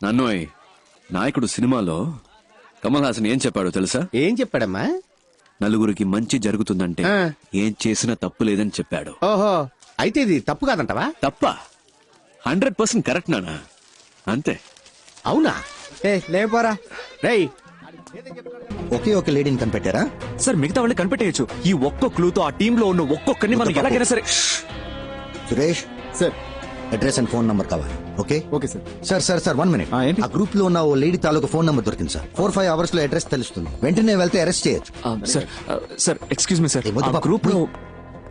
నన్నోయ్ నాయకుడు సినిమాలో కమల్ హాసన్ ఏం చెప్పాడో తెలుసా? ఏం చెప్పాడమ్మా? నలుగురికి మంచి జరుగుతుందంటే ఏం చేసినా తప్పు లేదని చెప్పాడు. ఓహో, అయితే ఇది తప్పు కాదంటవా? తప్ప 100% కరెక్ట్ నానా. అంతే. అవునా? లేపోరా రేయ్. ఒకే ఒక లేడీని కనిపెట్టారా? సార్ మిగతా వాళ్ళు కనిపెట్టేయచ్చు. ఈ ఒక్క క్లూతో ఆ టీమ్ లో ఉన్న ఒక్కొక్కరిని మనం ఎలాగైనా సరే. Suresh sir, address and phone number కావాలి. Okay okay sir. Sir 1 minute. ఏంటి? ఆ గ్రూప్ లో ఉన్న ఓ లేడీ తాలూకు ఫోన్ నంబర్ దొరికింది సార్. 4-5 అవర్స్ లో అడ్రస్ తెలుస్తుంది. వెంటనే వెళ్తే అరెస్ట్ చేయొచ్చు. సార్ ఎక్స్క్యూజ్ మీ సార్, వద్దు ఆ బాబు, గ్రూప్ లో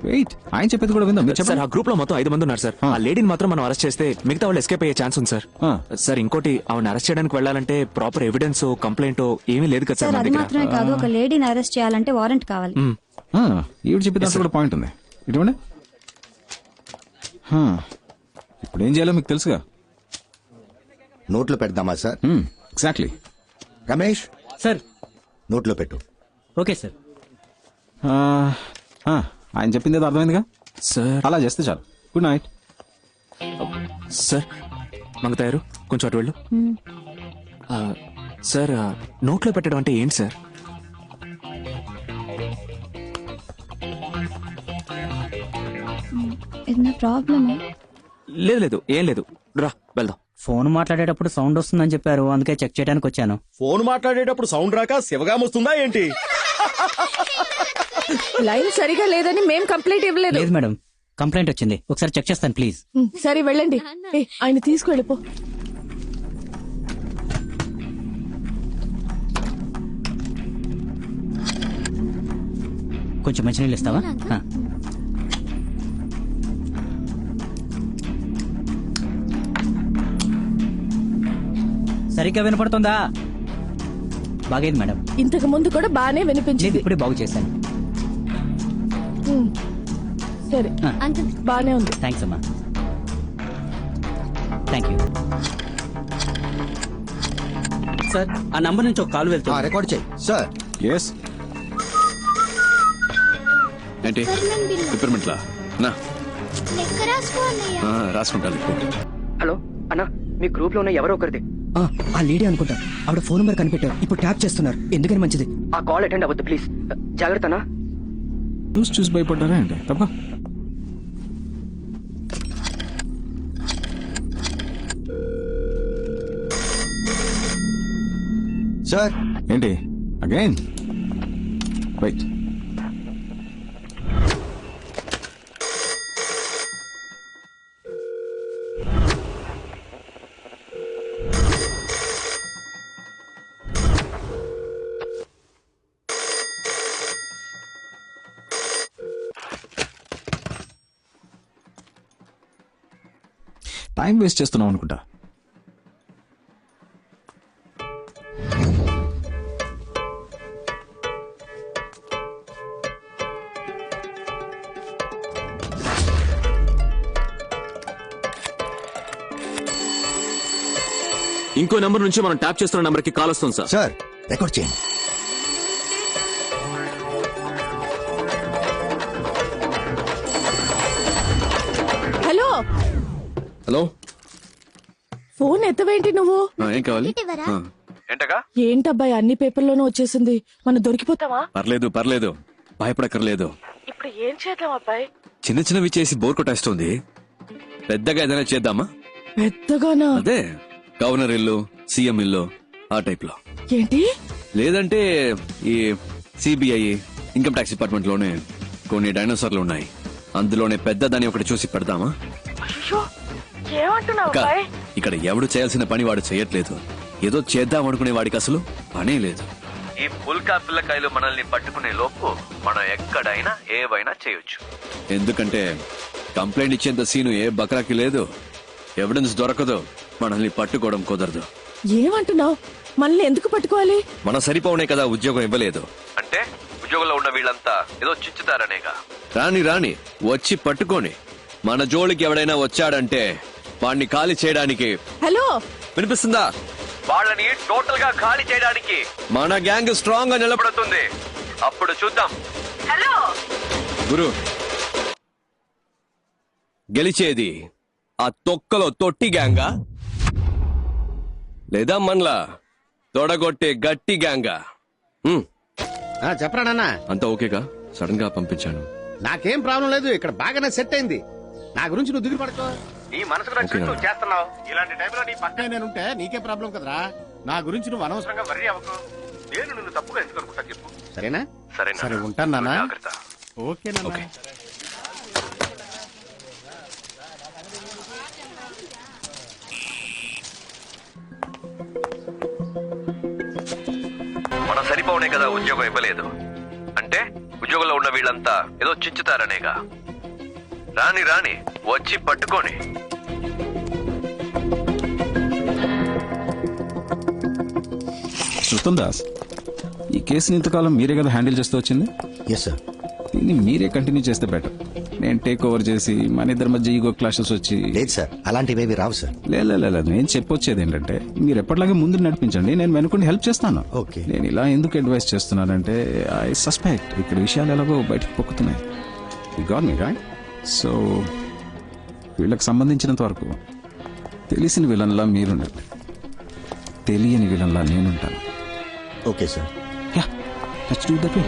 వెయిట్, ఆయన చెప్పేది కూడా విందాం. మీరు సార్ చెప్పండి. ఆ గ్రూప్ లో మొత్తం 5 మంది ఉన్నారు సార్. ఆ లేడీని మాత్రం మనం అరెస్ట్ చేస్తే మిగతా వాళ్ళు ఎస్కేప్ అయ్యే ఛాన్స్ ఉంది సార్. సార్ ఇంకోటి, ఆవిడ అరెస్ట్ చేయడానికి వెళ్ళాలంటే ప్రాపర్ ఎవిడెన్స్ కంప్లైంట్ ఏమీ లేదు కదా సార్ సార్ మన అది దగ్గర. మాత్రమే కాదు, ఒక లేడీని అరెస్ట్ చేయాలంటే వారెంట్ కావాలి. ఈవిడ చెప్పే దాంట్లో కూడా పాయింట్ ఉంది. ఇటువంటి ఇప్పుడు ఏం చేయాలో మీకు తెలుసుగా. నోట్లో పెడదామా సార్? ఎగ్జాక్ట్లీ. రమేష్ సార్. నోట్లో పెట్టు. Okay sir. ఆయన చెప్పింది ఏదో అర్థమైందిగా సార్. అలా చేస్తే చాలు. Good night. సార్ మంగతాయారు, కొంచెం అటు వెళ్ళు. సార్ నోట్లో పెట్టడం అంటే ఏంటి సార్? ఏదైనా ప్రాబ్లమా? లేదు లేదు, ఏం లేదు, రా వెళ్దాం. ఫోన్ మాట్లాడేటప్పుడు సౌండ్ వస్తుందని చెప్పారు, అందుకే చెక్ చేయడానికి వచ్చాను. ఫోన్ మాట్లాడేటప్పుడు సౌండ్ రాక శివగాం వస్తుందా ఏంటి? లైన్ సరిగా లేదని మేం కంప్లైంట్ ఇవ్వలేదు. లేదు మేడం, కంప్లైంట్ వచ్చింది, ఒకసారి చెక్ చేస్తాను ప్లీజ్. సరే వెళ్ళండి. ఆయన తీసుకువెళ్ళిపో. కొంచెం మంచినీళ్ళు ఇస్తావా? సరిగ్గా వినపడుతుందా? బాగైంది మేడం. ఇంతకు ముందు కూడా బానే లేదు, వినిపించింది. ఇప్పుడే బాగు చేశాను. సరే బానే ఉంది. థ్యాంక్స్ అమ్మా. Thank you sir. ఆ నంబర్ నుంచి ఒక కాల్ వెళ్తుంది. రికార్డ్ చేయి సార్. ఎస్. ఏంటి పిప్పర్మెంట్లా? రాసుకుంటాను. హలో అన్న, మీ గ్రూప్ లో ఉన్న ఎవరో ఒకరిది. ఆ లేడీ అనుకుంటా, ఆవిడ ఫోన్ నెంబర్ కనిపెట్టారు, ఇప్పుడు ట్యాప్ చేస్తున్నారు. ఎందుకని మంచిది, ఆ కాల్ అటెండ్ అవ్వద్దు ప్లీజ్. జాగ్రత్తనా. చూసి భయపడ్డారా ఏంటి? తప్ప సార్. ఏంటి అగైన్? రైట్. టైం వేస్ట్ చేస్తున్నాం అనుకుంటా. ఇంకో నెంబర్ నుంచి మనం ట్యాప్ చేస్తున్న నెంబర్ కి కాల్ వస్తుంది సార్. సార్ రికార్డ్ చేయండి. హలో హలో, ఫోన్ ఎత్తవేంటి నువ్వు? ఏం కావాలి? ఏంటబ్బాయి అన్ని పేపర్లోనూ వచ్చేసింది, మనం దొరికిపోతావా? పర్లేదు, భయపడక్కర్లేదు. ఇప్పుడు ఏం చేద్దాం అబ్బాయి? చిన్న చిన్నవి చేసి బోర్ కొట్టేస్తుంది. పెద్దగా ఏదైనా చేద్దామా? పెద్దగానా? అదే గవర్నర్ ఇల్లు, సీఎం ఇల్లు, ఆ టైప్ లో. ఏంటి? లేదంటే ఈ సిబిఐ, ఇన్కమ్ ట్యాక్స్ డిపార్ట్మెంట్ లోనే కొన్ని డైనోసార్లు ఉన్నాయి, అందులోనే పెద్దదాన్ని ఒకటి చూసి పెడదామా? అక్క, ఇక్కడ ఎవడు చేయాల్సిన పని వాడు చేయట్లేదు. ఏదో చేద్దాం అనుకునే వాడికి అసలు పనే లేదు. ఈ పుల్కా పిల్లకాయలు మనల్ని పట్టుకునే లోపు మనం ఎక్కడైనా ఏవైనా చేయొచ్చు. ఎందుకంటే కంప్లైంట్ ఇచ్చేంత సీను ఏ బక్రాకి లేదు. ఎవిడెన్స్ దొరకదు, మనల్ని పట్టుకోవడం కుదరదు. ఏమంటున్నావు? మనల్ని ఎందుకు పట్టుకోవాలి? మన సరిపోనే కదా ఉద్యోగం ఇవ్వలేదు అంటే, ఉద్యోగంలో ఉన్న వీళ్ళంతా ఏదో చిచ్చుతారనేగా. రాని వచ్చి పట్టుకోని. మన జోలికి ఎవడైనా వచ్చాడంటే వాడిని ఖాళీ చేయడానికి. హలో, వినిపిస్తుందా? వాళ్ళని టోటల్ గా ఖాళీ చేయడానికి మన గ్యాంగ్ స్ట్రాంగ్ గా నిలబడుతుంది. అప్పుడు చూద్దాం. హలో గురు, గెలిచేది ఆ తొక్కలో తొట్టి గ్యాంగా లేదా మనలా తొడగొట్టే గట్టి గ్యాంగా చెప్పరా నాన్న అంతా ఓకేగా? సడన్ గా పంపించాను. నాకేం ప్రాబ్లం లేదు, ఇక్కడ బాగానే సెట్ అయింది. నా గురించి నువ్వు దిగులు పడుకో. నీ మనసుకు నచ్చినట్టు నువ్వు చేస్తున్నావు. ఇలాంటి టైంలో నీ పక్కనే నేనుంటే నీకే ప్రాబ్లం కదరా. నా గురించి నువ్వు అనవసరంగా వర్రీ అవ్వకు. నేను నిన్ను తప్పుగా ఎందుకు అనుకుంటా చెప్పు. సరేనా? సరే ఉంటాను నాన్న. ఓకే నాన్న. మనం సరిపోవనే కదా ఉద్యోగం ఇవ్వలేదు అంటే ఉద్యోగంలో ఉన్న వీళ్ళంతా ఏదో చించుతారనేగా. రాని రాని వచ్చి పట్టుకొని. శృతం దాస్, ఈ కేసుని ఇంతకాలం మీరే కదా హ్యాండిల్ చేస్తూ వచ్చింది. Yes sir. దీన్ని మీరే కంటిన్యూ చేస్తే బెటర్. నేను టేక్ ఓవర్ చేసి మన ఇద్దరి మధ్య ఈగో క్లాషెస్ వచ్చి. లేదు సార్, అలాంటివేవి రావు సార్. లేదు నేను చెప్పొచ్చేది ఏంటంటే మీరు ఎప్పటిలాగే ముందు నడిపించండి, నేను వెనుకుండి హెల్ప్ చేస్తాను. ఓకే. నేను ఇలా ఎందుకు అడ్వైస్ చేస్తున్నానంటే ఐ సస్పెక్ట్ ఇక్కడ విషయాలు ఎలాగో బయటకు పొక్కుతున్నాయి. You got me right. So వీళ్ళకి సంబంధించినంత వరకు తెలిసిన విలన్లా మీరుండండి, తెలియని విలన్లా నేనుంటాను. Okay sir. Yeah, let's do that way.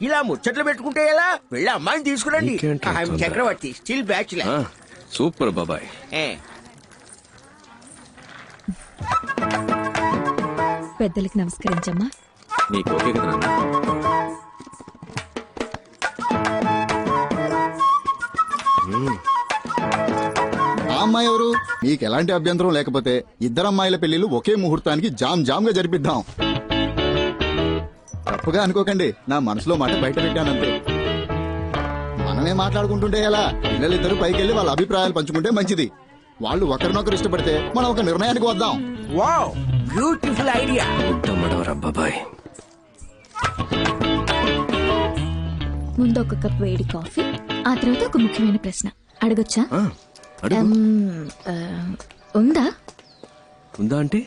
ఇలా ముచ్చట్లు పెట్టుకుంటే ఎలా? వెళ్ళి అమ్మాయిని తీసుకురండి. నీకేంట్రా ఐఎమ్ తొందర? చక్రవర్తి, స్టిల్ బ్యాచులర్. సూపర్ బాబాయ్. పెద్దలకి నమస్కరించమ్మా. నీకు ఓకే కదా నాన్న? ఆ అమ్మాయి ఎవరు? మీకు ఎలాంటి అభ్యంతరం లేకపోతే ఇద్దరు అమ్మాయిల పెళ్లిళ్ళు ఒకే ముహూర్తానికి జామ్ జామ్ గా జరిపిద్దాం. తప్పుగా అనుకోకండి, నా మనసులో మాట బయట పెట్టానంతే. మనమే మాట్లాడుకుంటుంటే ఎలా? పిల్లలిద్దరూ పైకెళ్లి వాళ్ళ అభిప్రాయాలు పంచుకుంటే మంచిది. వాళ్ళు ఒకరినొకరు ఇష్టపడితే మనం ఒక నిర్ణయానికి వద్దాం. Wow, beautiful idea. బాబాయ్ ముందు ఒక కప్ వేడి కాఫీ, ఆ తర్వాత ఒక ముఖ్యమైన ప్రశ్న అడగొచ్చా? ఉందా? ఉందా అంటే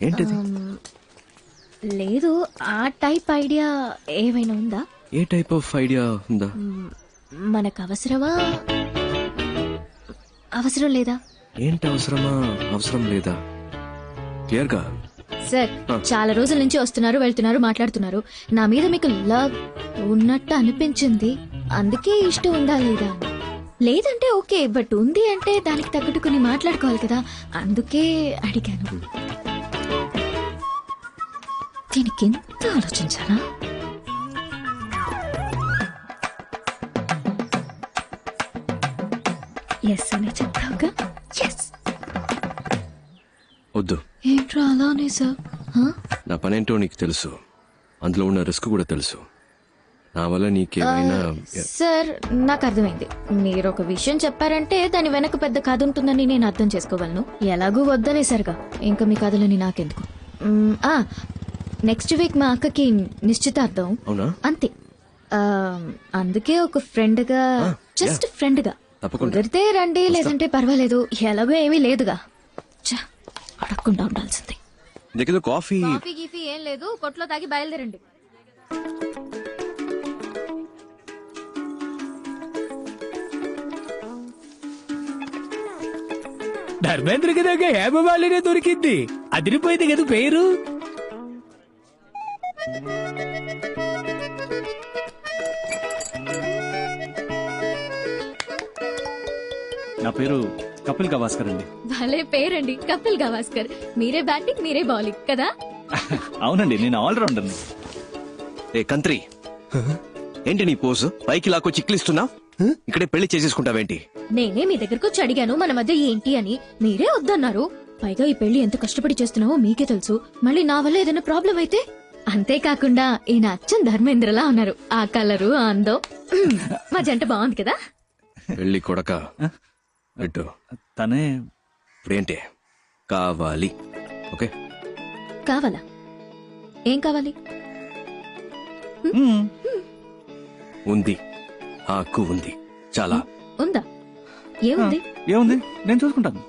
ఏంటిది? లేదు, ఆ టైప్ ఐడియా ఏమైనా ఉందా? ఏ టైప్ ఆఫ్ ఐడియా ఉందా? మనకు అవసరమా, అవసరం లేదా? ఏంటి అవసరమా, అవసరం లేదా? క్లియర్ గా. సార్, చాలా రోజుల నుంచి వస్తున్నారు, వెళ్తున్నారు, మాట్లాడుతున్నారు. నా మీద మీకు లవ్ ఉన్నట్టు అనిపించింది, అందుకే ఇష్టం ఉందా లేదా అని. లేదంటే ఓకే, బట్ ఉంది అంటే దానికి తగ్గట్టు కొన్ని మాట్లాడుకోవాలి కదా, అందుకే అడిగాను. దీనికి ఎంత ఆలోచించానా? ఎస్ అనే చెప్తావుగా? ఎస్. వద్దు. ఏంట్రా అలానే సార్? నా పనేంటో నీకు తెలుసు, అందులో ఉన్న రిస్క్ కూడా తెలుసు. నా వల్ల నీకేమైనా. సార్, నాకు అర్థమైంది. మీరు ఒక విషయం చెప్పారంటే దాని వెనక పెద్ద కథ ఉంటుందని నేను అర్థం చేసుకోగలను. ఎలాగూ వద్దనేసరిగా ఇంకా మీ కథలని నాకెందుకు. నెక్స్ట్ వీక్ మా అక్కకి నిశ్చితార్థం. అవునా? అంతే. అందుకే ఒక ఫ్రెండ్ గా, జస్ట్ ఫ్రెండ్ గా కుదిరితే రండి, లేదంటే పర్వాలేదు, ఎలాగో ఏమీ లేదుగా. అడగకుండా ఉండాల్సింది. దగ్గర కాఫీ గీఫీ ఏం లేదు, కొట్లో తాగి బయలుదేరండి. ధర్మేంద్రకి దగ్గర హేమమాలినే దొరికింది. అదిరిపోయింది కదా పేరు. నా పేరు కపిల్ గవాస్కర్ అండి. భలే పేరండి, కపిల్ గవాస్కర్. మీరే బ్యాటింగ్, మీరే బౌలింగ్ కదా? అవునండి, నేను ఆల్రౌండర్. ఏ కంత్రి, ఏంటి నీ పోజు? పైకి లాక్కో చిక్లిస్తున్నా? ఇక్కడే పెళ్లి చేసేసుకుంటావేంటి? నేనే మీ దగ్గరకు వచ్చి అడిగాను మన మధ్య ఏంటి అని, మీరే వద్దన్నారు. పైగా ఈ పెళ్లి ఎంత కష్టపడి చేస్తున్నావో మీకే తెలుసు. మళ్ళీ నా వల్ల ఏదైనా ప్రాబ్లం అయితే? అంతేకాకుండా ఈయన అచ్చం ధర్మేంద్రలా ఉన్నారు. ఆ కలరు, ఆ అందం, మా జంట బాగుంది కదా? పెళ్లి కొడక పెట్టు. తనే ఇప్పుడేంటి కావాలి? ఓకే, కావాలా? ఏం కావాలి? ఉంది, హక్కు ఉంది. చాలా ఉందా? ఏముంది? ఏముంది, నేను చూసుకుంటాను.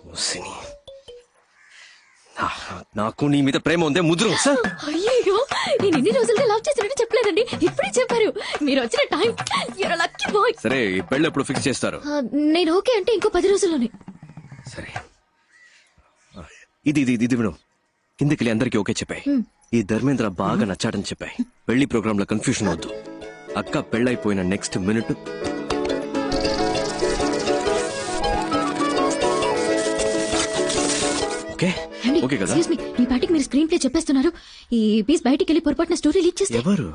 నాకు నీ మీద ప్రేమ ఉందే ముద్రు. అయ్యో, నేను ఇన్ని రోజులుగా లవ్ చేసినట్టు చెప్పలేదండి, ఇప్పుడే చెప్పారు. మీరు వచ్చిన టైం యూర్ లక్కీ బాయ్. సరే ఈ పెళ్ళి ఎప్పుడు ఫిక్స్ చేస్తారు? నేను ఓకే అంటే ఇంకో 10 రోజుల్లోనే. సరే ఇది ఇది ఇది విను. కిందకి అందరికి ఓకే చెప్పాయి. ఈ ధర్మేంద్ర బాగా నచ్చాడని చెప్పాయి. పెళ్లి ప్రోగ్రామ్ లో కన్ఫ్యూషన్ వద్దు. అక్క పెళ్ళైపోయిన నెక్స్ట్ మినిట్ ఓకే ఏమండి? ఓకే కదా? Excuse me, మీ పాటికి మీరు స్క్రీన్ ప్లే చెప్పేస్తున్నారు. ఈ పీస్ బయటికి వెళ్ళి పొరపాటున స్టోరీ లీక్ చేస్తే ఎవరు?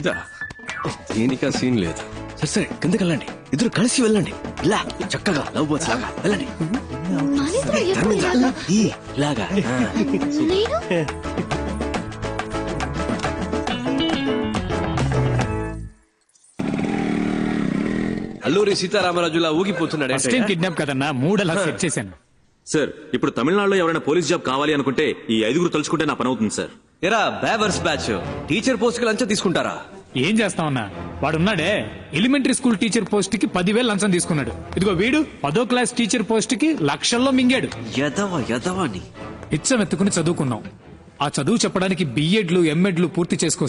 ఇదా? దీనికా సీన్ లేదు. సరే సరే కిందకి వెళ్ళండి, ఇద్దరు కలిసి వెళ్ళండి. ఇలా చక్కగా లవ్ బర్డ్స్ లాగా వెళ్ళండి. మనిద్దరం ఎప్పుడు ధర్మేంద్ర, ఇలాగా? ఇలాగా నేను అల్లూరి సీతారామరాజులా ఊగిపోతున్నాడు. ఫస్ట్ టైం కిడ్నాప్ కదన్నా, 3 అలా సెట్ చేశాను. సార్ ఇప్పుడు తమిళనాడులో ఎవరైనా పోలీస్ జాబ్ కావాలి అనుకుంటే ఈ 5 తలుచుకుంటే నా పని అవుతుంది సార్. ఎరా బేవర్స్ బ్యాచ్, టీచర్ పోస్ట్ కి లంచం తీసుకుంటారా? ఏం చేస్తామన్నా, వాడున్నాడే ఎలిమెంటరీ స్కూల్ టీచర్ పోస్ట్ కి 10,000 లంచం తీసుకున్నాడు. ఇదిగో వీడు 10వ క్లాస్ టీచర్ పోస్ట్ కి లక్షల్లో మింగాడు. యదవని ఇచ్చం ఎత్తుకుని చదువుకున్నాం. ఆ చదువు చెప్పడానికి బిఎడ్లు ఎంఎడ్లు పూర్తి చేసుకో